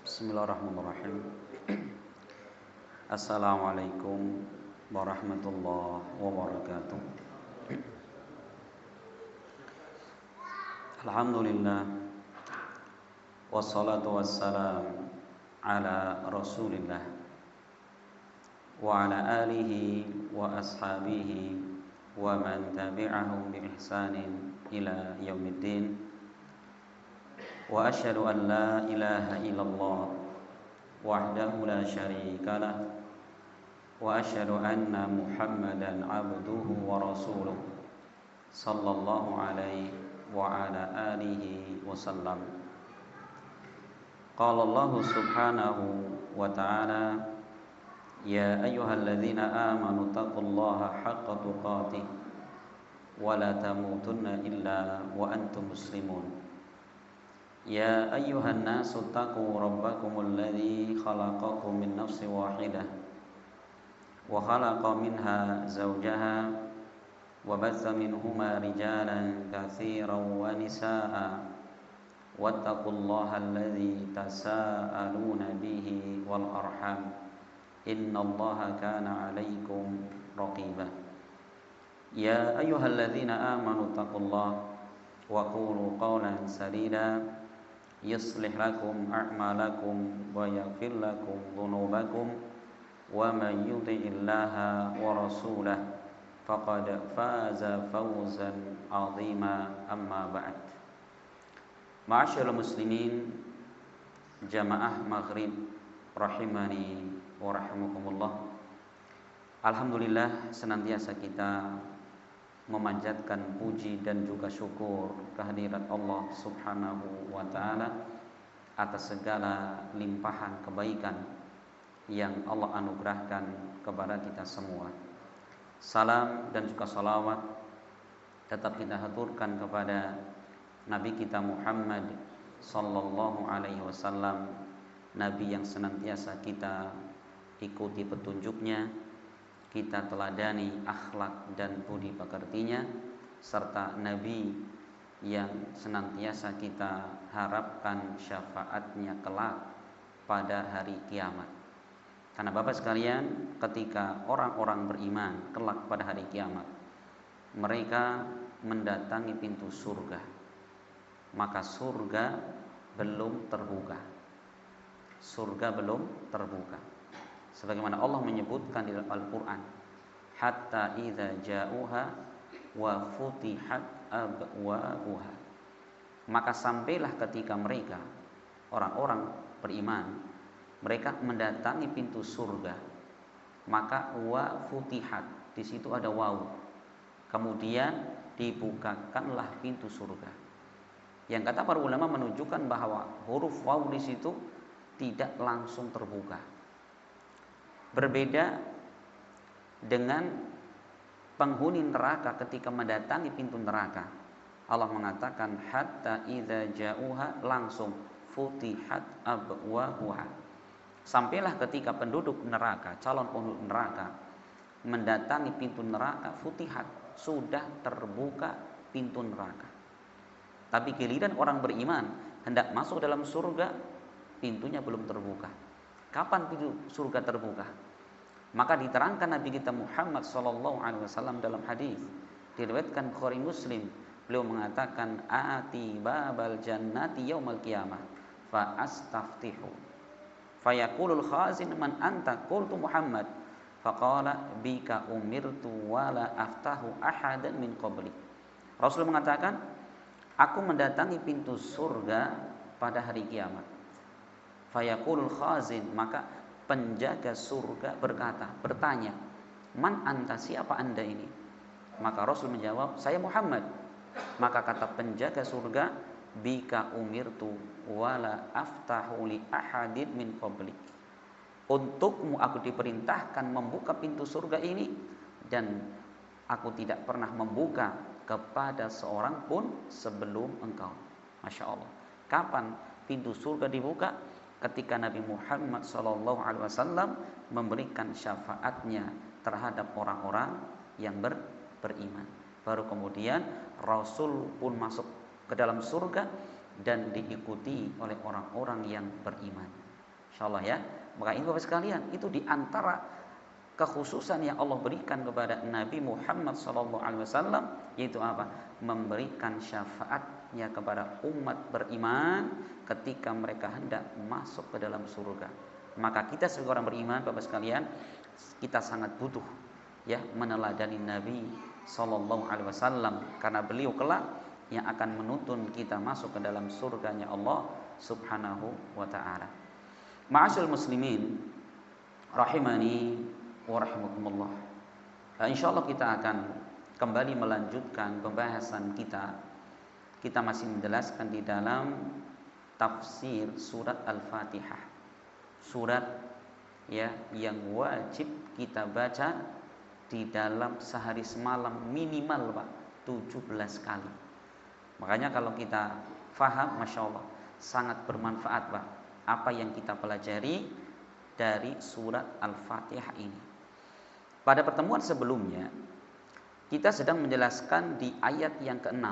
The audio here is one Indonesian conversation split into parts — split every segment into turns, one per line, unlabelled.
Bismillahirrahmanirrahim. Assalamualaikum warahmatullahi wabarakatuh. Alhamdulillah, wassalatu wassalam ala Rasulillah wa ala alihi wa ashabihi wa man tabi'ahum bi ihsanin ila yaumiddin. Wa asyhadu an la ilaha illallah wahdahu la syarika lah wa asyhadu anna Muhammadan abduhu wa rasuluh sallallahu alaihi wa ala alihi wasallam. Qala Allah subhanahu wa ta'ala, ya ayyuhalladzina amanu taqullaha haqqa tuqatih wa la tamutunna illa wa antum muslimun. Ya ayyuhan nasu taqu rabbakumul ladzi khalaqakum min nafsin wahidah wa khalaqa minha zawjaha wa batha minhuma rijalan katsiran wa nisaa'a wattaqullaha alladzi tasaaluna bihi wal arham innallaha kana 'alaikum raqiba. Ya ayyuhalladzina amanu taqullaha wa qulu qawlan sadida yuslih lakum a'malakum wa yaghfir lakum dhunubakum wa man yuti'illaha wa rasulahu faqad faza fawzan 'azima, amma ba'd. Ma'asyiral muslimin, jamaah maghrib rahimani wa rahimakumullah. Alhamdulillah, senantiasa kita memanjatkan puji dan juga syukur kehadirat Allah subhanahu wa ta'ala atas segala limpahan kebaikan yang Allah anugerahkan kepada kita semua. Salam dan juga salawat tetap kita haturkan kepada Nabi kita Muhammad sallallahu alaihi wasallam, Nabi yang senantiasa kita ikuti petunjuknya, kita teladani akhlak dan budi pekertinya, serta Nabi yang senantiasa kita harapkan syafaatnya kelak pada hari kiamat. Karena Bapak sekalian, ketika orang-orang beriman kelak pada hari kiamat, mereka mendatangi pintu surga, maka surga belum terbuka. Surga belum terbuka. Sebagaimana Allah menyebutkan di dalam Al-Quran, hatta idza ja'uha wa futihat abwabuha, maka sampailah ketika mereka, orang-orang beriman, mereka mendatangi pintu surga, maka wa futihat, di situ ada waw, kemudian dibukakanlah pintu surga. Yang kata para ulama menunjukkan bahwa huruf waw di situ tidak langsung terbuka. Berbeda dengan penghuni neraka ketika mendatangi pintu neraka. Allah mengatakan hatta idza ja'uha, langsung futihat abwabuha. Sampailah ketika penduduk neraka, calon penduduk neraka mendatangi pintu neraka, futihat, sudah terbuka pintu neraka. Tapi giliran orang beriman hendak masuk dalam surga, pintunya belum terbuka. Kapan pintu surga terbuka? Maka diterangkan Nabi kita Muhammad SAW dalam hadis diriwayatkan Bukhari Muslim. Beliau mengatakan, ati babal jannati yaumal qiyamah fa astaftihu fayaqulul khazin man anta, qultu Muhammad, faqala bika umirtu wala aftahu ahadan min qabli. Rasul mengatakan, aku mendatangi pintu surga pada hari kiamat. Fayaqulul khazin, maka penjaga surga bertanya, man anta, siapa anda ini? Maka Rasul menjawab, saya Muhammad. Maka kata penjaga surga, bika umirtu wala aftahu li ahadin min qablik, untukmu aku diperintahkan membuka pintu surga ini, dan aku tidak pernah membuka kepada seorang pun sebelum engkau. Masya Allah. Kapan pintu surga dibuka? Ketika Nabi Muhammad SAW memberikan syafaatnya terhadap orang-orang yang beriman. Baru kemudian Rasul pun masuk ke dalam surga dan diikuti oleh orang-orang yang beriman. Insyaallah ya. Maka ini Bapak sekalian, itu di antara kekhususan yang Allah berikan kepada Nabi Muhammad SAW, yaitu apa? Memberikan syafaatnya kepada umat beriman ketika mereka hendak masuk ke dalam surga. Maka kita sebagai orang beriman, Bapak sekalian, kita sangat butuh ya meneladani Nabi SAW, karena beliau kelak yang akan menuntun kita masuk ke dalam surganya Allah Subhanahu wa taala. Ma'asyiral muslimin rahimani wa rahimakumullah. Insyaallah kita akan kembali melanjutkan pembahasan kita. Kita masih menjelaskan di dalam tafsir surat Al-Fatihah. Surat ya yang wajib kita baca di dalam sehari semalam minimal Pak 17 kali. Makanya kalau kita faham, Masya Allah, sangat bermanfaat Pak apa yang kita pelajari dari surat Al-Fatihah ini. Pada pertemuan sebelumnya kita sedang menjelaskan di ayat yang ke-6,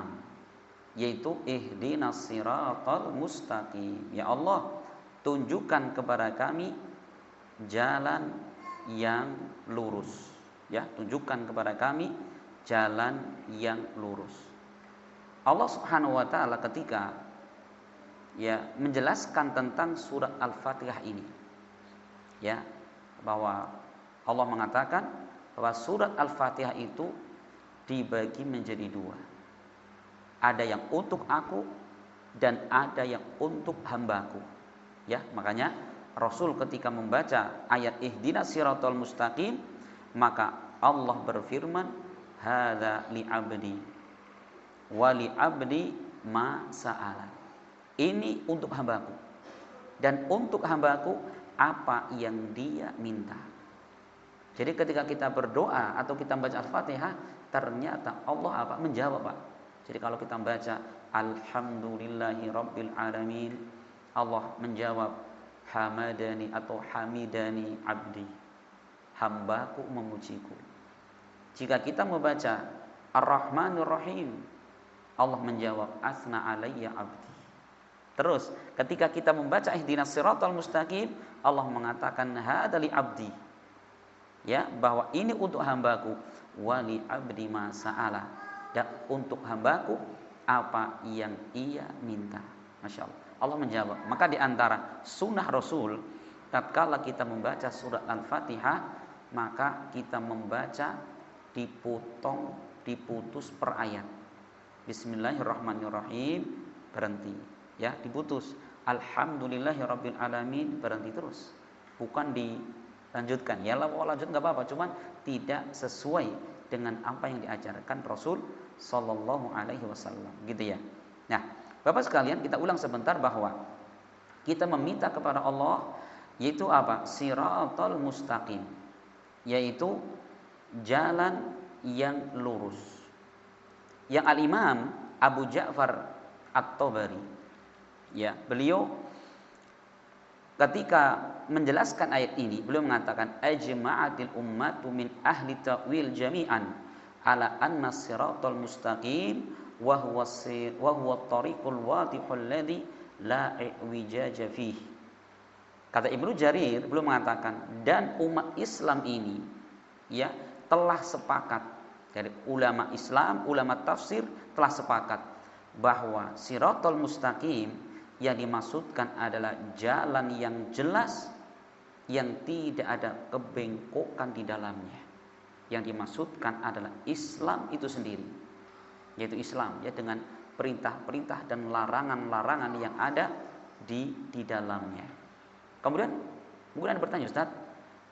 yaitu ihdinas siratal mustaqim. Ya Allah, tunjukkan kepada kami jalan yang lurus. Ya, tunjukkan kepada kami jalan yang lurus. Allah Subhanahu wa taala ketika ya menjelaskan tentang surat Al-Fatihah ini, ya, bahwa Allah mengatakan bahwa surat Al-Fatihah itu dibagi menjadi dua. Ada yang untuk aku dan ada yang untuk hambaku. Ya, makanya Rasul ketika membaca ayat ihdinas siratal mustaqim, maka Allah berfirman, hadza li abdi wa li abdi ma sa'ala. Ini untuk hambaku, dan untuk hambaku apa yang dia minta. Jadi ketika kita berdoa atau kita membaca Al-Fatihah, ternyata Allah apa? Menjawab Pak. Jadi kalau kita membaca Alhamdulillahi Rabbil Alamin, Allah menjawab hamadani atau hamidani abdi, hambaku memujiku. Jika kita membaca Ar-Rahmanir Rahim, Allah menjawab asna alayya abdi. Terus ketika kita membaca ihdinas siratal mustaqim, Allah mengatakan hadza li abdi, ya, bahwa ini untuk hambaku, wali abdi ma sa'ala, dan untuk hambaku apa yang ia minta. Masya Allah, Allah menjawab. Maka di antara sunnah Rasul tatkala kita membaca surat Al-Fatihah, maka kita membaca diputus per ayat. Bismillahirrahmanirrahim, berhenti, ya, diputus. Alhamdulillahirabbil alamin, berhenti terus. Bukan dilanjutkan. Ya, mau lanjut enggak apa-apa, cuman tidak sesuai dengan apa yang diajarkan Rasul sallallahu alaihi wasallam, gitu ya. Nah, Bapak sekalian, kita ulang sebentar bahwa kita meminta kepada Allah yaitu apa? Siratal mustaqim, yaitu jalan yang lurus. Yang Al-Imam Abu Ja'far At-Tabari, ya, beliau ketika menjelaskan ayat ini, beliau mengatakan ajma'atil ummatu min ahli ta'wil jami'an ala anna siratal mustaqim wa huwa at-tariqul wadihul ladzi la i'wijaja fihi. Kata Ibnu Jarir, beliau mengatakan, dan umat Islam ini ya telah sepakat, dari ulama Islam, ulama tafsir telah sepakat bahwa siratal mustaqim yang dimaksudkan adalah jalan yang jelas, yang tidak ada kebengkokan di dalamnya. Yang dimaksudkan adalah Islam itu sendiri, yaitu Islam ya dengan perintah-perintah dan larangan-larangan yang ada di dalamnya. Kemudian mungkin Anda bertanya, Ustaz,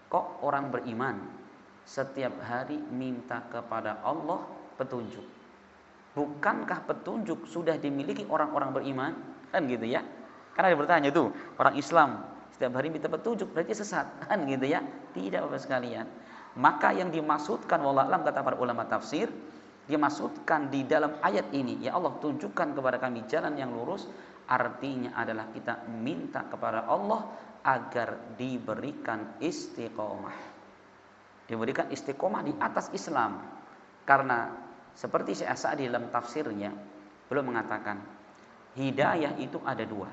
kok orang beriman setiap hari minta kepada Allah petunjuk? Bukankah petunjuk sudah dimiliki orang-orang beriman? Kan gitu ya. Karena dia bertanya tuh, orang Islam setiap hari minta petunjuk berarti sesat, kan gitu ya. Tidak Bapak sekalian. Maka yang dimaksudkan wallahu alam kata para ulama tafsir, dimaksudkan di dalam ayat ini, ya Allah tunjukkan kepada kami jalan yang lurus, artinya adalah kita minta kepada Allah agar diberikan istiqomah. Diberikan istiqomah di atas Islam. Karena seperti Syekh Sa'di dalam tafsirnya, beliau mengatakan hidayah itu ada dua.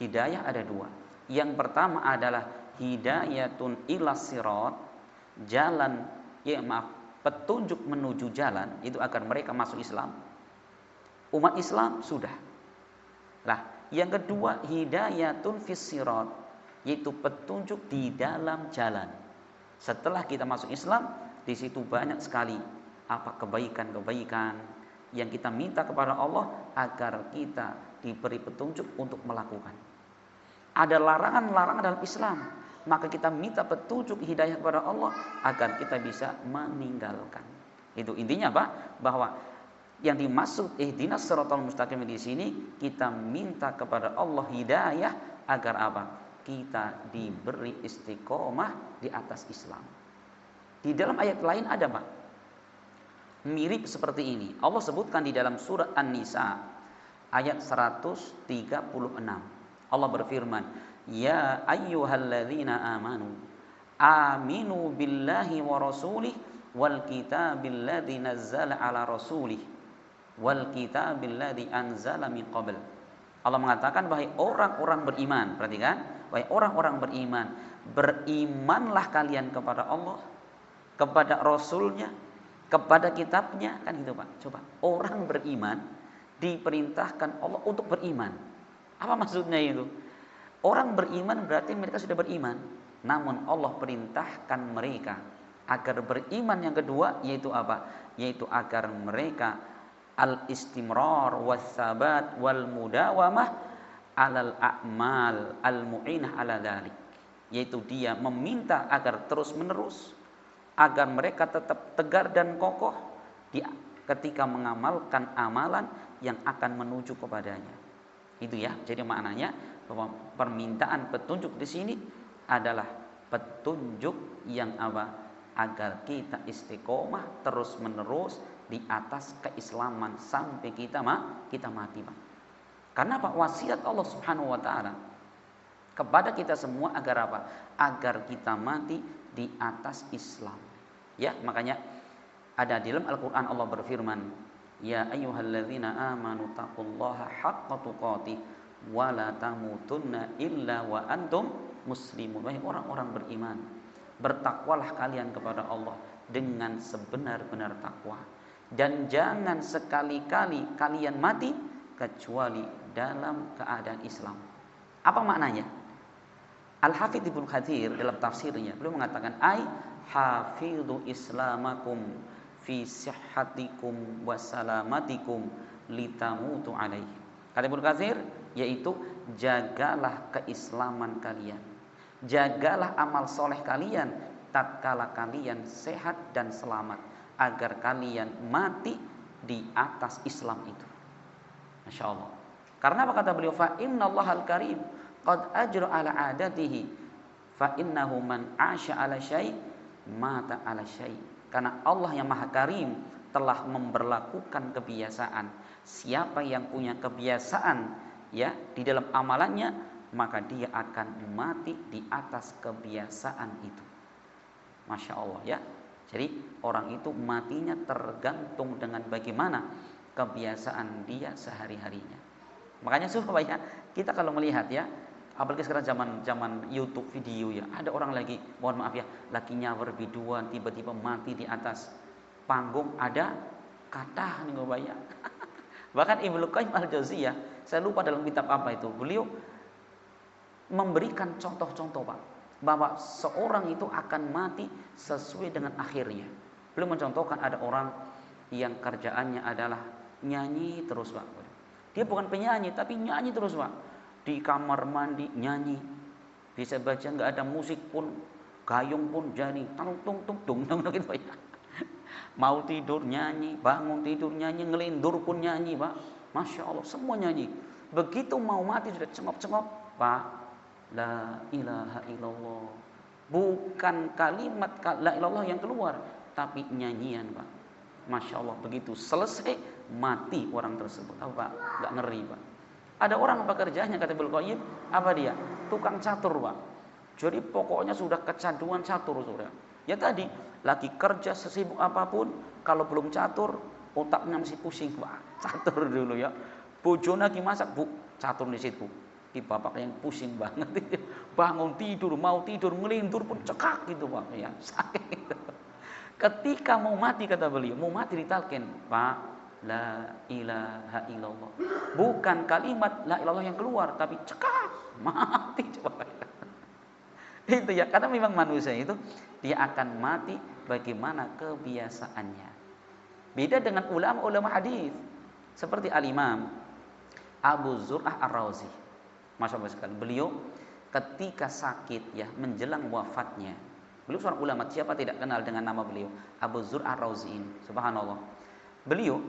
Hidayah ada dua. Yang pertama adalah hidayatun ila sirat, jalan, ya maaf, petunjuk menuju jalan itu agar mereka masuk Islam. Umat Islam sudah. Lah, yang kedua hidayatun fis sirat, yaitu petunjuk di dalam jalan. Setelah kita masuk Islam, di situ banyak sekali apa kebaikan-kebaikan yang kita minta kepada Allah agar kita diberi petunjuk untuk melakukan. Ada larangan-larangan dalam Islam, maka kita minta petunjuk hidayah kepada Allah agar kita bisa meninggalkan. Itu intinya Pak, bahwa yang dimaksud ihdinas siratal mustaqim di sini kita minta kepada Allah hidayah agar apa? Kita diberi istiqomah di atas Islam. Di dalam ayat lain ada Pak, mirip seperti ini. Allah sebutkan di dalam surat An-Nisa ayat 136. Allah berfirman, ya ayyuhalladzina amanu aminu billahi wa rasulih wal kitabil ladzi nazzala ala rasulih wal kitabil ladzi anzala min qabl. Allah mengatakan, wahai orang-orang beriman, perhatikan, wahai orang-orang beriman, berimanlah kalian kepada Allah, kepada Rasulnya, kepada kitabnya, kan gitu Pak. Coba, orang beriman diperintahkan Allah untuk beriman. Apa maksudnya itu? Orang beriman berarti mereka sudah beriman, namun Allah perintahkan mereka agar beriman yang kedua, yaitu apa? Yaitu agar mereka al-istimrar was-sabat wal mudawamah alal a'mal al-mu'inah ala dzalik, yaitu dia meminta agar terus-menerus, agar mereka tetap tegar dan kokoh ketika mengamalkan amalan yang akan menuju kepadanya. Itu ya. Jadi maknanya bahwa permintaan petunjuk di sini adalah petunjuk yang apa? Agar kita istiqomah terus-menerus di atas keislaman sampai kita mati, Pak. Karena Pak, wasiat Allah Subhanahu wa taala kepada kita semua agar apa? Agar kita mati di atas Islam. Ya, makanya ada di dalam Al-Qur'an Allah berfirman, ya ayyuhalladzina amanu taqullaha haqqa tuqatih wa la tamutunna illa wa antum muslimun. Wahai orang-orang beriman, bertakwalah kalian kepada Allah dengan sebenar-benar takwa, dan jangan sekali-kali kalian mati kecuali dalam keadaan Islam. Apa maknanya? Al-Hafidz Ibnu Katsir dalam tafsirnya beliau mengatakan, ai hafidhu islamakum fi sihhatikum wa salamatikum litamutu alaihi. Kata Ibnu Katsir, yaitu jagalah keislaman kalian, jagalah amal soleh kalian tatkala kalian sehat dan selamat, agar kalian mati di atas Islam itu. Masya Allah. Karena apa kata beliau? Fa innallahal karim qad ajra ala adatihi fa innahu man asya ala syai mata ala syai. Karena Allah yang Maha Karim telah memberlakukan kebiasaan. Siapa yang punya kebiasaan ya di dalam amalannya, maka dia akan mati di atas kebiasaan itu. Masya Allah ya. Jadi orang itu matinya tergantung dengan bagaimana kebiasaan dia sehari-harinya. Makanya supaya kita kalau melihat ya, apalagi sekarang zaman YouTube video ya, ada orang lagi, mohon maaf ya, lagi nyawer biduan tiba-tiba mati di atas panggung, ada kata nih ya. Bahkan Ibnu Qayyim al-Jauziyah, saya lupa dalam kitab apa itu, beliau memberikan contoh-contoh Pak, bahwa seorang itu akan mati sesuai dengan akhirnya. Beliau mencontohkan ada orang yang kerjaannya adalah nyanyi terus Pak. Dia bukan penyanyi tapi nyanyi terus Pak. Di kamar mandi nyanyi. Bisa baca nggak ada musik pun, gayung pun jadi tung tung tung tung tung gitu ya. Mau tidur nyanyi, bangun tidur nyanyi, ngelindur pun nyanyi Pak. Masya Allah, semua nyanyi. Begitu mau mati sudah cengop-cengop Pak. La ilaha illallah. Bukan kalimat la ilallah yang keluar, tapi nyanyian Pak. Masya Allah, begitu selesai mati orang tersebut. Tahu Pak, nggak ngeri Pak. Ada orang pekerjaannya kata Ibnu Qayyim, apa dia? Tukang catur Pak. Jadi pokoknya sudah kecanduan catur sudah. Ya tadi, lagi kerja sesibuk apapun, kalau belum catur, otaknya masih pusing Pak. Catur dulu ya. Bojone lagi masak, Bu, catur di situ. Di bapak yang pusing banget itu. Bangun tidur, mau tidur, ngelindur pun cekak gitu Pak ya. Saking itu. Ketika mau mati kata beliau, mau mati ditalkin, Pak, la ilaha illallah. Bukan kalimat la ilallah yang keluar, tapi cekak, mati coba. Itu ya, karena memang manusia itu dia akan mati bagaimana kebiasaannya. Beda dengan ulama-ulama hadis seperti Al-Imam Abu Zur'ah Ar-Razi. Masya Allah sekali. Beliau ketika sakit ya menjelang wafatnya. Beliau seorang ulama, siapa tidak kenal dengan nama beliau? Abu Zur'ah Ar-Razi ini. Subhanallah. Beliau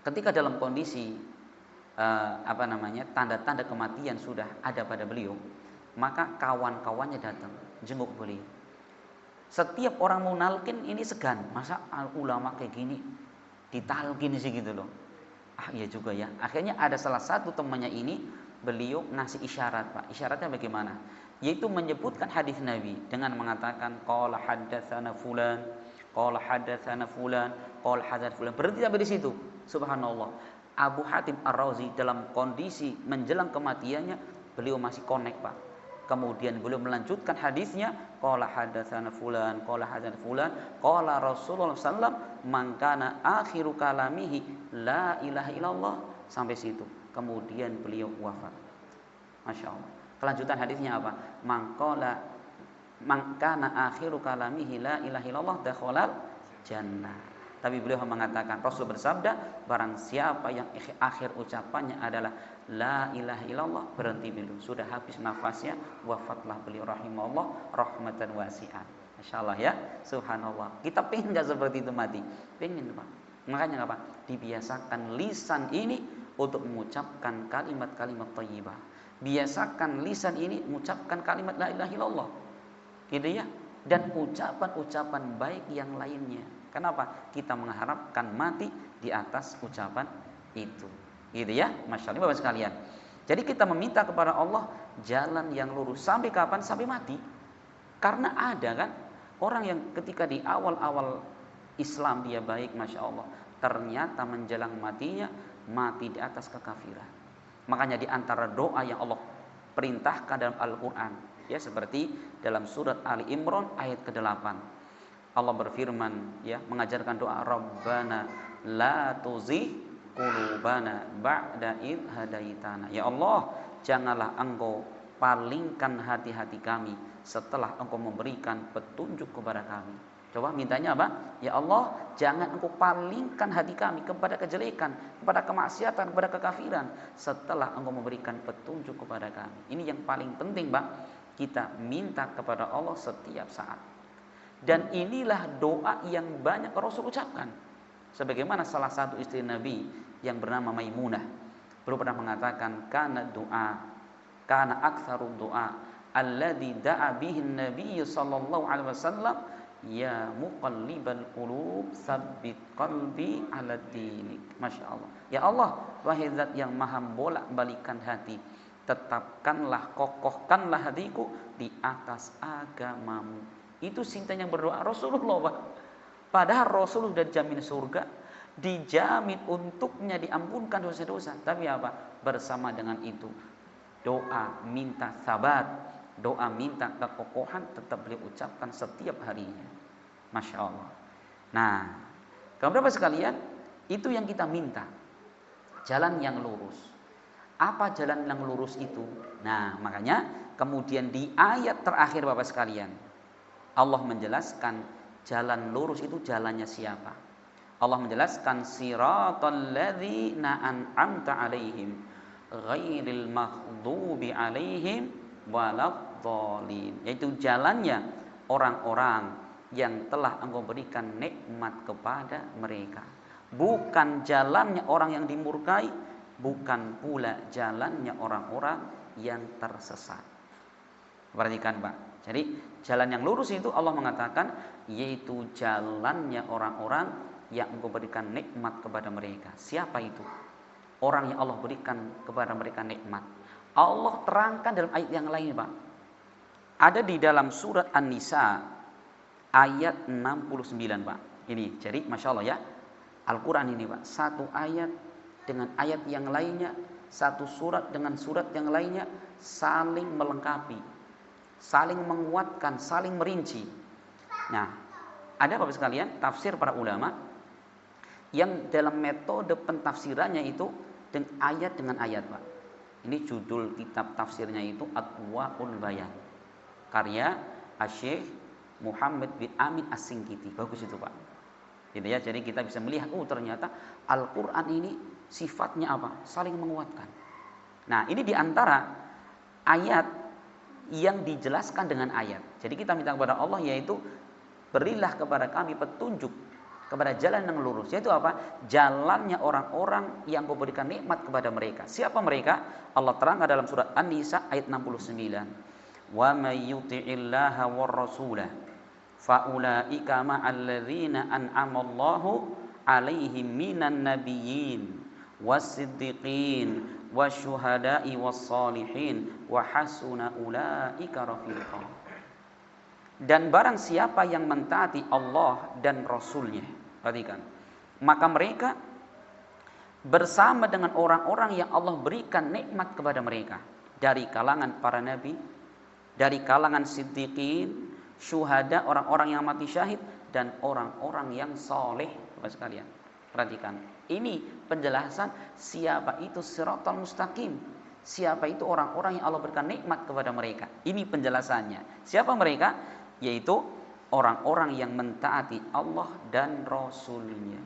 ketika dalam kondisi tanda-tanda kematian sudah ada pada beliau, maka kawan-kawannya datang jenguk beliau. Setiap orang mau nalkin ini segan, masa ulama kayak gini ditalkin sih gitu loh. Iya juga ya. Akhirnya ada salah satu temannya ini, beliau ngasih isyarat Pak. Isyaratnya bagaimana? Yaitu menyebutkan hadis Nabi dengan mengatakan qala haddatsana fulan, qala haddatsana fulan, qala haddatsana fulan. Berhenti sampai di situ. Subhanallah. Abu Hatim Ar-Razi dalam kondisi menjelang kematiannya, beliau masih connect Pak. Kemudian beliau melanjutkan hadisnya, qala hadatsana fulan, qala hadatsana fulan, qala Rasulullah sallallahu man kana akhiru kalamihi la ilaha illallah, sampai situ. Kemudian beliau wafat. Masya Allah. Kelanjutan hadisnya apa? Man kana akhiru kalamihi la ilaha illallah dakhalal jannah. Tapi beliau mengatakan, Rasul bersabda, barang siapa yang akhir ucapannya adalah la ilaha illallah, berhenti beliau, sudah habis nafasnya, wafatlah beliau rahimahullah rahmatan wasi'ah. Masyaallah ya, subhanallah. Kita pengen gak seperti itu mati? Pengen Pak. Makanya apa? Dibiasakan lisan ini untuk mengucapkan kalimat-kalimat thayyibah. Biasakan lisan ini mengucapkan kalimat la ilaha illallah. Gitu ya. Dan ucapan-ucapan baik yang lainnya. Kenapa? Kita mengharapkan mati di atas ucapan itu. Gitu ya, Masya Allah Bapak sekalian. Jadi kita meminta kepada Allah jalan yang lurus. Sampai kapan? Sampai mati. Karena ada kan orang yang ketika di awal-awal Islam dia baik, Masya Allah, ternyata menjelang matinya mati di atas kekafiran. Makanya di antara doa yang Allah perintahkan dalam Al-Quran, ya, seperti dalam surat Ali Imran ayat ke-8. Allah berfirman, ya, mengajarkan doa, Rabbana la tuzigh qulubana ba'da id hadaitana. Ya Allah, janganlah Engkau palingkan hati-hati kami setelah Engkau memberikan petunjuk kepada kami. Coba mintanya apa? Ya Allah, jangan Engkau palingkan hati kami kepada kejelekan, kepada kemaksiatan, kepada kekafiran setelah Engkau memberikan petunjuk kepada kami. Ini yang paling penting, Pak. Kita minta kepada Allah setiap saat. Dan inilah doa yang banyak Rasul ucapkan. Sebagaimana salah satu istri Nabi yang bernama Maimunah, beliau pernah mengatakan, kana aktsaru doa alladzi da'a bihi Nabi sallallahu alaihi wasallam, ya muqallibal qulub tsabbit qalbi 'ala dinik. Masya Allah. Ya Allah, wahai Zat yang maha bolak-balikan hati, tetapkanlah, kokohkanlah hatiku di atas agamamu. Itu sinta yang berdoa Rasulullah, Pak. Padahal Rasulullah sudah dijamin surga, dijamin untuknya diampunkan dosa-dosa. Tapi apa? Bersama dengan itu, doa minta sabat, doa minta kekokohan tetap beliau ucapkan setiap harinya. Masya Allah. Nah, kawan-kawan sekalian, itu yang kita minta, jalan yang lurus. Apa jalan yang lurus itu? Nah, makanya kemudian di ayat terakhir Bapak sekalian, Allah menjelaskan jalan lurus itu jalannya siapa. Allah menjelaskan siratal ladzina an'amta 'alaihim ghairil maghdubi 'alaihim waladhdallin. Yaitu jalannya orang-orang yang telah Engkau berikan nikmat kepada mereka. Bukan jalannya orang yang dimurkai, bukan pula jalannya orang-orang yang tersesat. Perhatikan, Pak. Jadi jalan yang lurus itu Allah mengatakan yaitu jalannya orang-orang yang Engkau berikan nikmat kepada mereka. Siapa itu? Orang yang Allah berikan kepada mereka nikmat. Allah terangkan dalam ayat yang lain, Pak. Ada di dalam surat An-Nisa ayat 69, Pak. Ini jadi Masya Allah ya, Al-Quran ini, Pak, satu ayat dengan ayat yang lainnya satu surat dengan surat yang lainnya saling melengkapi, saling menguatkan, saling merinci. Nah, ada Bapak sekalian tafsir para ulama yang dalam metode pentafsirannya itu ayat dengan ayat, Pak. Ini judul kitab tafsirnya itu Adwaul Bayan, karya Asy-Syaikh Muhammad bin Amin As-Singkiti. Bagus itu, Pak. Gitu ya. Jadi kita bisa melihat ternyata Al-Qur'an ini sifatnya apa? Saling menguatkan. Nah, ini diantara ayat yang dijelaskan dengan ayat. Jadi kita minta kepada Allah yaitu berilah kepada kami petunjuk kepada jalan yang lurus. Yaitu apa? Jalannya orang-orang yang Kau berikan nikmat kepada mereka. Siapa mereka? Allah terangkan dalam surat An-Nisa ayat 69. Wa may yuti'illaha war rasulah fa ulaika ma'al ladzina an'amallahu 'alaihim minan nabiyyin was-siddiqin wasyuhada'i was-salihin wa hasuna ulaika rafiqa. Dan barang siapa yang mentaati Allah dan Rasulnya, perhatikan, maka mereka bersama dengan orang-orang yang Allah berikan nikmat kepada mereka dari kalangan para nabi, dari kalangan siddiqin, syuhada, orang-orang yang mati syahid, dan orang-orang yang soleh. Bapak sekalian, perhatikan, ini penjelasan siapa itu siratal mustaqim, siapa itu orang-orang yang Allah berikan nikmat kepada mereka. Ini penjelasannya. Siapa mereka? Yaitu orang-orang yang mentaati Allah dan Rasulnya.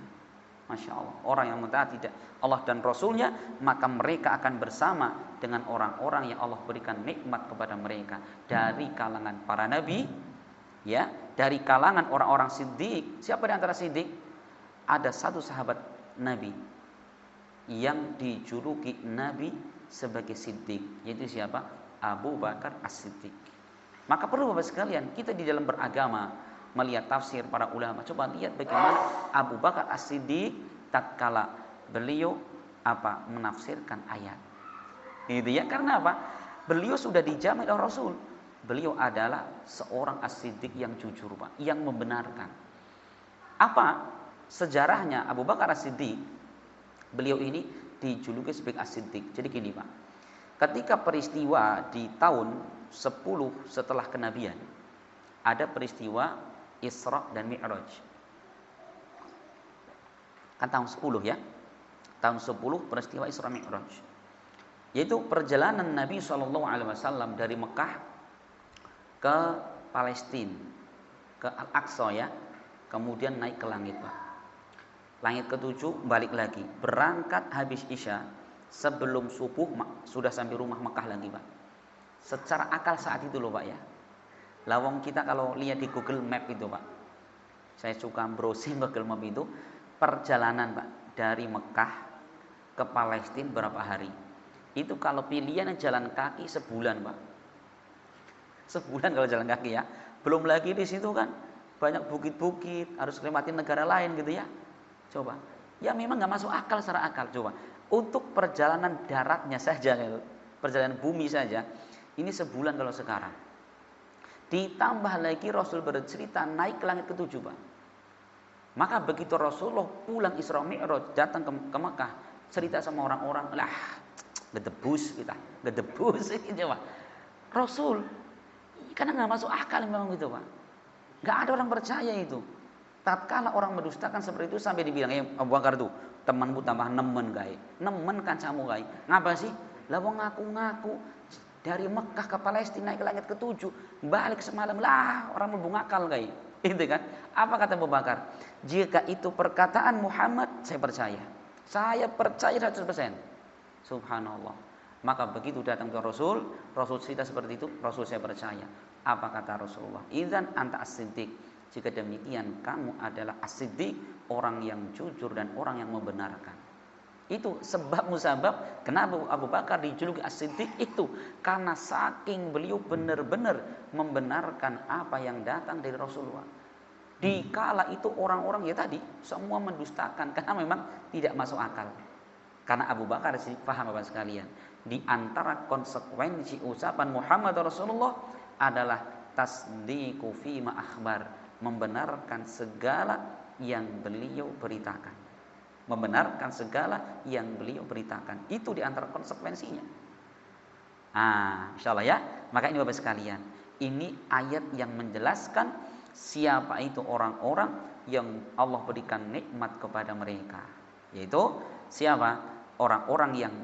Masya Allah, orang yang mentaati Allah dan Rasulnya, maka mereka akan bersama dengan orang-orang yang Allah berikan nikmat kepada mereka dari kalangan para nabi, ya, dari kalangan orang-orang siddiq. Siapa di antara siddiq? Ada satu sahabat Nabi yang dijuluki Nabi sebagai siddiq, yaitu siapa? Abu Bakar As-Siddiq. Maka perlu Bapak sekalian, kita di dalam beragama melihat tafsir para ulama, coba lihat bagaimana Abu Bakar As-Siddiq tatkala beliau menafsirkan ayat. Gitu ya, karena apa? Beliau sudah dijamin oleh Rasul. Beliau adalah seorang As-Siddiq yang jujur, Pak, yang membenarkan. Apa sejarahnya Abu Bakar As-Siddiq? Beliau ini dijuluki sebagai As-Siddiq. Jadi gini, Pak. Ketika peristiwa di tahun 10 setelah kenabian, ada peristiwa Isra dan Mi'raj. Kan tahun 10 ya. Tahun 10 peristiwa Isra Mi'raj. Yaitu perjalanan Nabi SAW dari Mekah ke Palestina, ke Al-Aqsa ya. Kemudian naik ke langit, Pak. Langit ke-7 balik lagi. Berangkat habis Isya, sebelum subuh sudah sampai rumah Mekah lagi, Pak. Secara akal saat itu loh, Pak ya. Lawang kita kalau lihat di Google Map itu, Pak. Saya suka browsing Google Map itu, perjalanan, Pak, dari Mekah ke Palestina berapa hari. Itu kalau pilihan jalan kaki sebulan, Pak. Sebulan kalau jalan kaki ya. Belum lagi di situ kan banyak bukit-bukit, harus lewatin negara lain gitu ya. Coba. Ya memang nggak masuk akal secara akal. Coba. Untuk perjalanan daratnya saja, perjalanan bumi saja, ini sebulan kalau sekarang. Ditambah lagi Rasul bercerita naik ke langit ke-7, Pak. Maka begitu Rasulullah pulang Isra Mi'raj, datang ke Mekah, cerita sama orang-orang, lah, gedebus kita, gedebus gitu, Pak. Rasul, karena nggak masuk akal memang gitu, Pak. Nggak ada orang percaya itu. Tatkala orang mendustakan seperti itu sampai dibilang, Abu Bakar tuh, temanmu tambah nemen gai, nemen kancamu gai. Ngapa sih? Lah wong ngaku-ngaku dari Mekah ke Palestina naik ke langit ke-7, balik semalam, lah orang membungakal kayak itu kan. Apa kata Abu Bakar? Jika itu perkataan Muhammad, saya percaya. Saya percaya 100%. Subhanallah. Maka begitu datang ke Rasul cerita seperti itu, Rasul saya percaya. Apa kata Rasulullah? Idzan anta as-siddiq. Jika demikian kamu adalah as-siddiq, orang yang jujur dan orang yang membenarkan. Itu sebab musabab kenapa Abu Bakar dijuluki As-Siddiq itu, karena saking beliau benar-benar membenarkan apa yang datang dari Rasulullah. Di kala itu orang-orang ya tadi semua mendustakan karena memang tidak masuk akal. Karena Abu Bakar paham Bapak sekalian, di antara konsekuensi ucapan Muhammad Rasulullah adalah tasdiqu fima akhbar, membenarkan segala yang beliau beritakan. membenarkan segala yang beliau beritakan. Itu diantara konsekuensinya. Insyaallah ya. Maka ini Bapak sekalian, ini ayat yang menjelaskan siapa itu orang-orang yang Allah berikan nikmat kepada mereka. Yaitu siapa? Orang-orang yang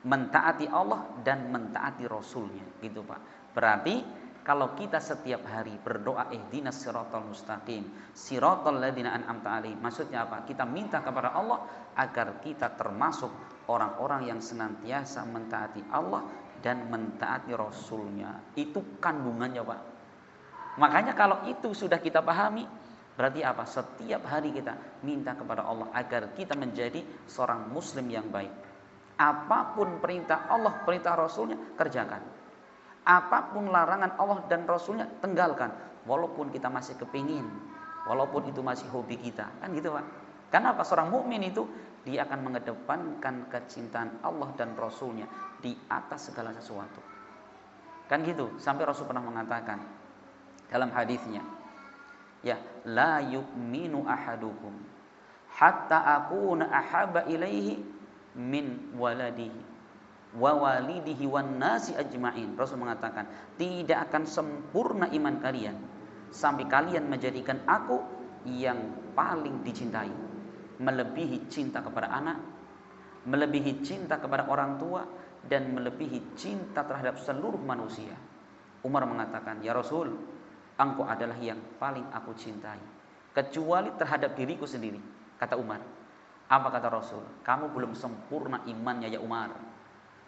mentaati Allah dan mentaati Rasulnya, gitu Pak. Berarti kalau kita setiap hari berdoa ihdinas siratal mustaqim, siratal ladzina an'amta alaihim, maksudnya apa? Kita minta kepada Allah agar kita termasuk orang-orang yang senantiasa mentaati Allah dan mentaati Rasulnya. Itu kandungannya Pak. Makanya kalau itu sudah kita pahami, berarti apa? Setiap hari kita minta kepada Allah agar kita menjadi seorang muslim yang baik. Apapun perintah Allah, perintah Rasulnya, kerjakan. Apapun larangan Allah dan Rasulnya, tinggalkan. Walaupun kita masih kepingin, walaupun itu masih hobi kita, kan gitu Pak. Karena apa? Seorang mukmin itu dia akan mengedepankan kecintaan Allah dan Rasulnya di atas segala sesuatu. Kan gitu. Sampai Rasul pernah mengatakan dalam hadisnya, ya, la yu'minu ahadukum hatta akuna ahabba ilaihi min waladihi wa walidihi wan nasi ajma'in. Rasul mengatakan, tidak akan sempurna iman kalian sampai kalian menjadikan aku yang paling dicintai, melebihi cinta kepada anak, melebihi cinta kepada orang tua, dan melebihi cinta terhadap seluruh manusia. Umar mengatakan, ya Rasul, engkau adalah yang paling aku cintai, kecuali terhadap diriku sendiri. Kata Umar. Apa kata Rasul? Kamu belum sempurna imannya ya Umar,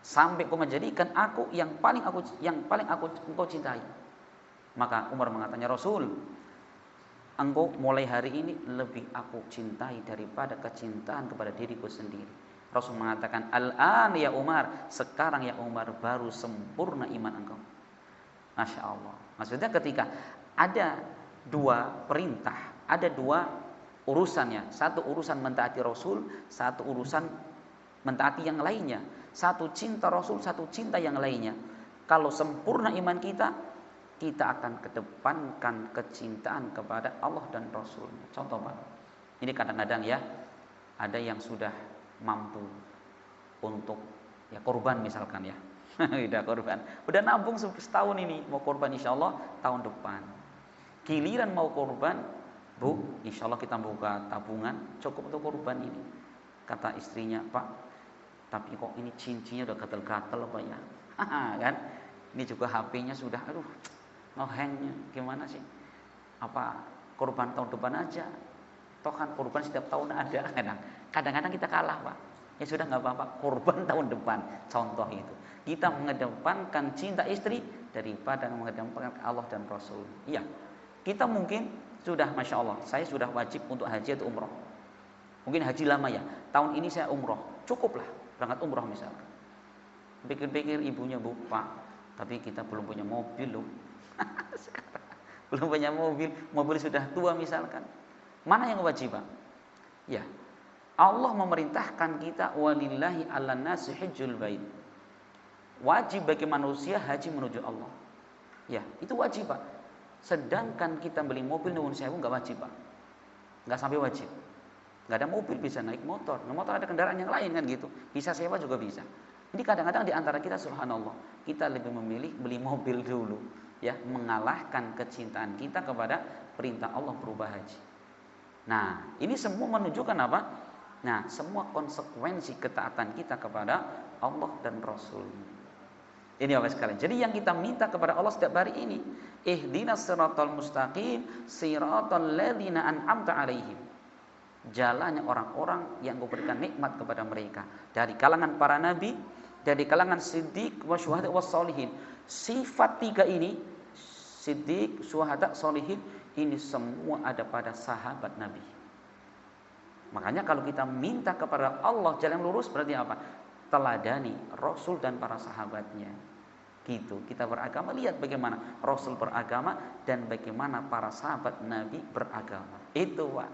sampai kau menjadikan aku yang paling aku engkau cintai. Maka Umar mengatakan, Rasul, engkau mulai hari ini lebih aku cintai daripada kecintaan kepada diriku sendiri. Rasul mengatakan, al-an ya Umar, sekarang ya Umar baru sempurna iman engkau. Masya Allah. Maksudnya ketika ada dua perintah, ada dua urusannya, satu urusan mentaati Rasul, satu urusan mentaati yang lainnya. Satu cinta Rasul, satu cinta yang lainnya. Kalau sempurna iman kita, kita akan kedepankan kecintaan kepada Allah dan Rasulnya. Contoh Pak, ini kadang-kadang ya, ada yang sudah mampu untuk ya korban misalkan ya, udah korban, udah nabung setahun ini mau korban, insya Allah tahun depan. Giliran mau korban, Bu, insya Allah kita buka tabungan cukup untuk korban ini. Kata istrinya, Pak, tapi kok ini cincinnya udah gatel-gatel apa ya? Kan? Ini juga HP-nya sudah, nge-hang-nya gimana sih? Apa korban tahun depan aja? Toh kan korban setiap tahun ada. Kadang-kadang kita kalah Pak. Ya sudah nggak apa-apa, korban tahun depan. Contoh itu. Kita mengedepankan cinta istri daripada mengedepankan Allah dan Rasul. Iya. Kita mungkin sudah, Masya Allah, saya sudah wajib untuk haji atau umroh. Mungkin haji lama ya. Tahun ini saya umroh, cukuplah. Berangkat umroh misalkan. Pikir-pikir ibunya, Bu, Pak, tapi kita belum punya mobil loh. Belum punya mobil sudah tua misalkan. Mana yang wajib Pak? Ya, Allah memerintahkan kita, walillahi 'alan nasi hajjul bait. Wajib bagi manusia haji menuju Allah. Ya, itu wajib Pak. Sedangkan kita beli mobil nuwun sewu enggak wajib Pak. Enggak sampai wajib. Nggak ada mobil, bisa naik motor. Nah, motor ada kendaraan yang lain kan gitu. Bisa sewa juga bisa. Jadi kadang-kadang di antara kita subhanallah, kita lebih memilih beli mobil dulu, ya, mengalahkan kecintaan kita kepada perintah Allah berupa haji. Nah, ini semua menunjukkan apa? Nah, semua konsekuensi ketaatan kita kepada Allah dan Rasul. Ini Bapak sekalian. Jadi yang kita minta kepada Allah setiap hari ini, ihdinas siratal mustaqim, siratal ladzina an'amta alaihim. Jalannya orang-orang yang Engkau berikan nikmat kepada mereka, dari kalangan para nabi, dari kalangan siddiq wa syuhada wa sholihin. Sifat tiga ini, siddiq, syuhada, sholihin, ini semua ada pada sahabat Nabi. Makanya kalau kita minta kepada Allah jalan lurus, berarti apa? Teladani Rasul dan para sahabatnya. Gitu. Kita beragama, lihat bagaimana Rasul beragama dan bagaimana para sahabat Nabi beragama. Itu Pak.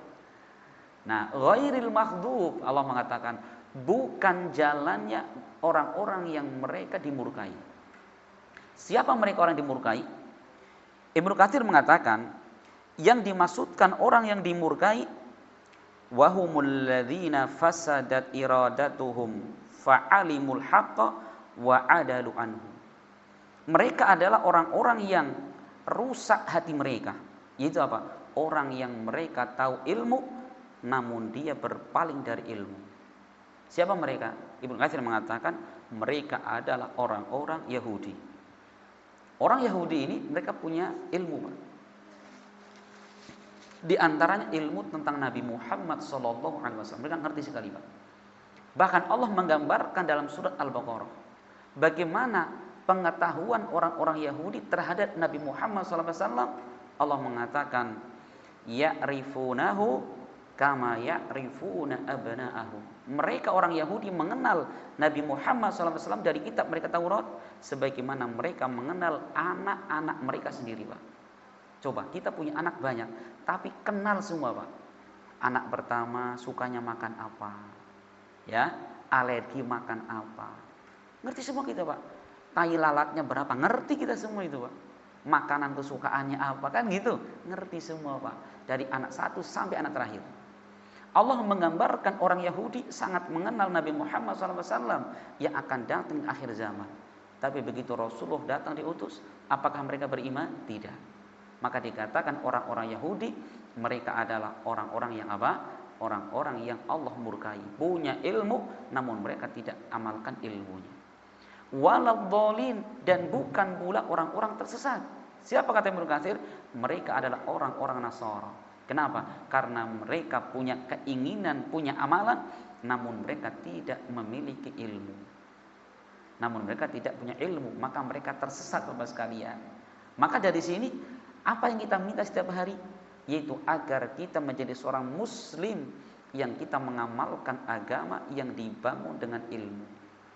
Nah, ghairil maghdub, Allah mengatakan bukan jalannya orang-orang yang mereka dimurkai. Siapa mereka orang dimurkai? Ibnu Katsir mengatakan yang dimaksudkan orang yang dimurkai, wa humul ladzina fasadat iradatuhum fa'alimul haqqa wa adalu anhu. Mereka adalah orang-orang yang rusak hati mereka. Yaitu apa? Orang yang mereka tahu ilmu namun dia berpaling dari ilmu. Siapa mereka? Ibnu Katsir mengatakan mereka adalah orang-orang Yahudi. Orang Yahudi ini mereka punya ilmu, Pak. Di antaranya ilmu tentang Nabi Muhammad SAW. Mereka ngerti sekali, Pak. Bahkan Allah menggambarkan dalam surat Al-Baqarah bagaimana pengetahuan orang-orang Yahudi terhadap Nabi Muhammad SAW. Allah mengatakan ya'rifunahu kama ya'rifuna abna'ahum. Mereka orang Yahudi mengenal Nabi Muhammad SAW dari kitab mereka Taurat sebagaimana mereka mengenal anak-anak mereka sendiri, Pak. Coba kita punya anak banyak, tapi kenal semua, Pak. Anak pertama sukanya makan apa, ya, alergi makan apa, ngerti semua kita, Pak. Tai lalatnya berapa, ngerti kita semua itu, Pak. Makanan kesukaannya apa, kan gitu, ngerti semua, Pak. Dari anak satu sampai anak terakhir. Allah menggambarkan orang Yahudi sangat mengenal Nabi Muhammad SAW yang akan datang di akhir zaman. Tapi begitu Rasulullah datang diutus, apakah mereka beriman? Tidak. Maka dikatakan orang-orang Yahudi mereka adalah orang-orang yang apa? Orang-orang yang Allah murkai, punya ilmu namun mereka tidak amalkan ilmunya. Waladhdallin, dan bukan pula orang-orang tersesat. Siapa kata Ibnu Katsir? Mereka adalah orang-orang Nasara. Kenapa? Karena mereka punya keinginan, punya amalan, namun mereka tidak memiliki ilmu. Namun mereka tidak punya ilmu, maka mereka tersesat, Bapak sekalian. Maka dari sini apa yang kita minta setiap hari? Yaitu agar kita menjadi seorang muslim yang kita mengamalkan agama yang dibangun dengan ilmu.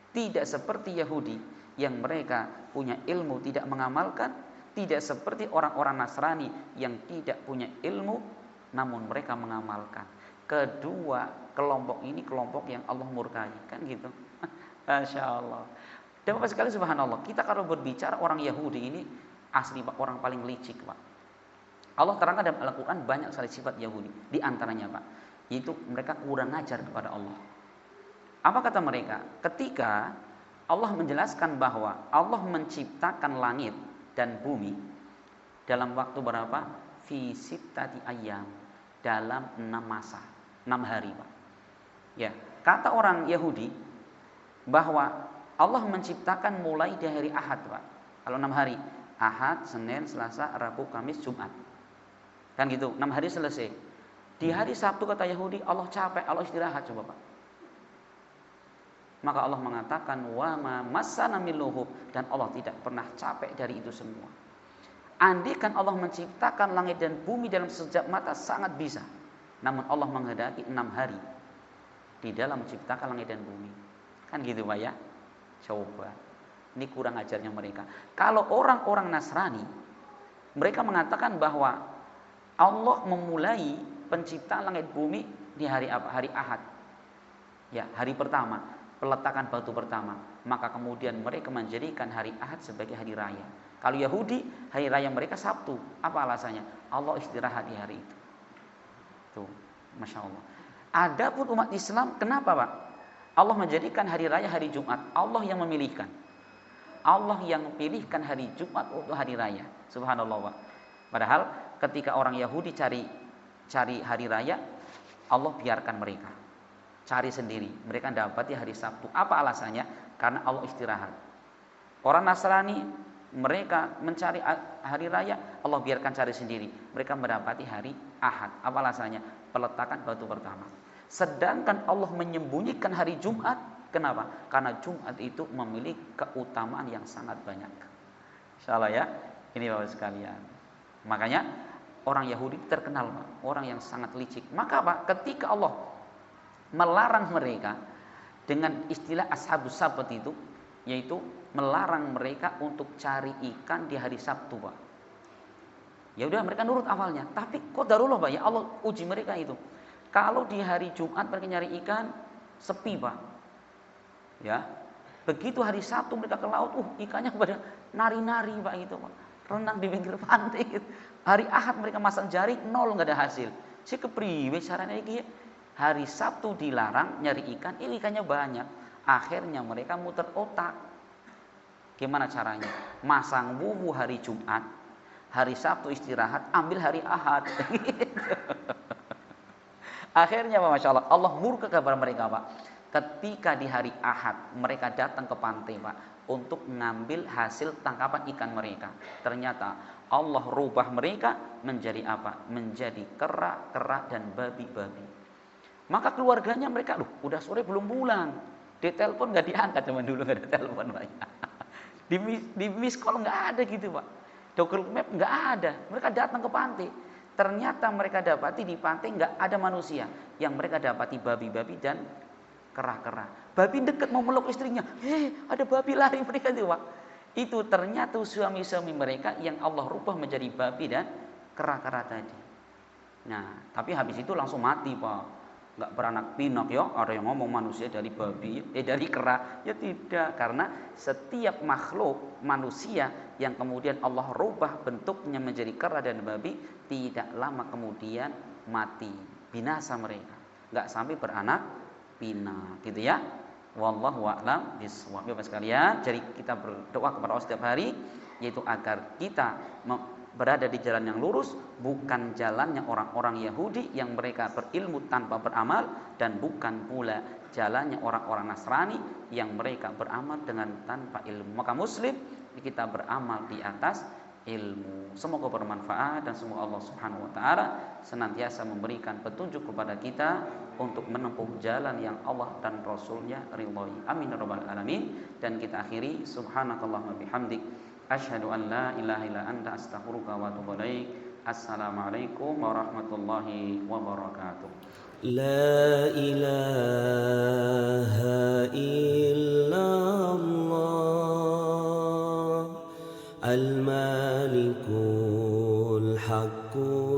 Tidak seperti Yahudi yang mereka punya ilmu tidak mengamalkan, tidak seperti orang-orang Nasrani yang tidak punya ilmu namun mereka mengamalkan. Kedua kelompok ini kelompok yang Allah murkai, kan gitu. Masya Allah. Dan Bapak sekali subhanallah, kita kalau berbicara orang Yahudi ini asli, Pak, orang paling licik, Pak. Allah terangkan dalam Al-Quran banyak sekali sifat Yahudi. Di antaranya, Pak, yaitu mereka kurang ajar kepada Allah. Apa kata mereka? Ketika Allah menjelaskan bahwa Allah menciptakan langit dan bumi dalam waktu berapa? Fi sittati ayyam, dalam 6 masa, 6 hari, Pak. Ya, kata orang Yahudi bahwa Allah menciptakan mulai dari hari Ahad, Pak. Kalau 6 hari, Ahad, Senin, Selasa, Rabu, Kamis, Jumat. Kan gitu, 6 hari selesai. Di hari Sabtu kata Yahudi, Allah capek, Allah istirahat, coba, Pak. Maka Allah mengatakan wa ma massana min lughub, dan Allah tidak pernah capek dari itu semua. Andaikan Allah menciptakan langit dan bumi dalam sekejap mata sangat bisa. Namun Allah menghendaki 6 hari di dalam menciptakan langit dan bumi. Kan gitu, Pak, ya? Coba. Ini kurang ajarnya mereka. Kalau orang-orang Nasrani, mereka mengatakan bahwa Allah memulai penciptaan langit bumi di hari apa? Hari Ahad. Ya, hari pertama, peletakan batu pertama. Maka kemudian mereka menjadikan hari Ahad sebagai hari raya. Kalau Yahudi, hari raya mereka Sabtu. Apa alasannya? Allah istirahat di hari itu. Tuh, Masya Allah. Adapun umat Islam, kenapa, Pak? Allah menjadikan hari raya hari Jumat. Allah yang memilihkan. Allah yang pilihkan hari Jumat untuk hari raya. Subhanallah, Pak. Padahal ketika orang Yahudi cari hari raya, Allah biarkan mereka cari sendiri. Mereka dapati hari Sabtu. Apa alasannya? Karena Allah istirahat. Orang Nasrani mereka mencari hari raya, Allah biarkan cari sendiri. Mereka mendapati hari Ahad. Apa alasannya? Peletakan batu pertama. Sedangkan Allah menyembunyikan hari Jumat. Kenapa? Karena Jumat itu memiliki keutamaan yang sangat banyak. Insyaallah, ya. Ini Bapak sekalian. Makanya orang Yahudi terkenal, Pak, orang yang sangat licik. Maka, Pak, ketika Allah melarang mereka dengan istilah ashabus sabt itu, yaitu melarang mereka untuk cari ikan di hari Sabtu, Pak. Ya udah, mereka nurut awalnya, tapi qadarullah, Pak, ya Allah uji mereka itu. Kalau di hari Jumat mereka nyari ikan, sepi, Pak. Ya. Begitu hari Sabtu mereka ke laut, ikannya pada nari-nari, Pak, gitu, Pak. Renang di pinggir pantai gitu. Hari Ahad mereka masang jaring, nol, enggak ada hasil. Si kepriwe caranya iki? Hari Sabtu dilarang nyari ikan, ikannya banyak. Akhirnya mereka muter otak. Gimana caranya? Masang wuhu hari Jumat, hari Sabtu istirahat, ambil hari Ahad. Akhirnya Pak, Masya Allah, Allah murka kepada mereka Pak. Ketika di hari Ahad mereka datang ke pantai Pak, untuk mengambil hasil tangkapan ikan mereka. Ternyata Allah rubah mereka menjadi apa? Menjadi kera-kera dan babi-babi. Maka keluarganya mereka, loh udah sore belum pulang. Ditelepon nggak diangkat, zaman dulu nggak ada telepon Pak. Di miss call nggak ada gitu Pak. Google Map nggak ada. Mereka datang ke pantai. Ternyata mereka dapati di pantai nggak ada manusia. Yang mereka dapati babi-babi dan kera-kera. Babi dekat mau meluk istrinya. Ada babi lari mereka itu Pak. Itu ternyata suami-suami mereka yang Allah rubah menjadi babi dan kera-kera tadi. Nah, tapi habis itu langsung mati Pak. Nggak beranak pinak ya. Ada yang ngomong manusia dari babi, dari kera. Ya tidak, karena setiap makhluk manusia yang kemudian Allah rubah bentuknya menjadi kera dan babi, tidak lama kemudian mati, binasa mereka. Nggak sampai beranak pinak, gitu ya. Wallahu a'lam bishawab. Bapak sekalian, jadi kita berdoa kepada Allah setiap hari, yaitu agar kita berada di jalan yang lurus, bukan jalannya orang-orang Yahudi yang mereka berilmu tanpa beramal, dan bukan pula jalannya orang-orang Nasrani yang mereka beramal dengan tanpa ilmu. Maka muslim kita beramal di atas ilmu. Semoga bermanfaat dan semoga Allah Subhanahu wa taala senantiasa memberikan petunjuk kepada kita untuk menempuh jalan yang Allah dan Rasulnya ridhoi. Amin ya rabbal alamin. Dan kita akhiri, subhanakallahumma bihamdik, asyhadu an la ilaha illa anta, astaghfiruka wa atubu ilaik. Assalamualaikum warahmatullahi wabarakatuh.
La ilaha illallah al-malikul haqqul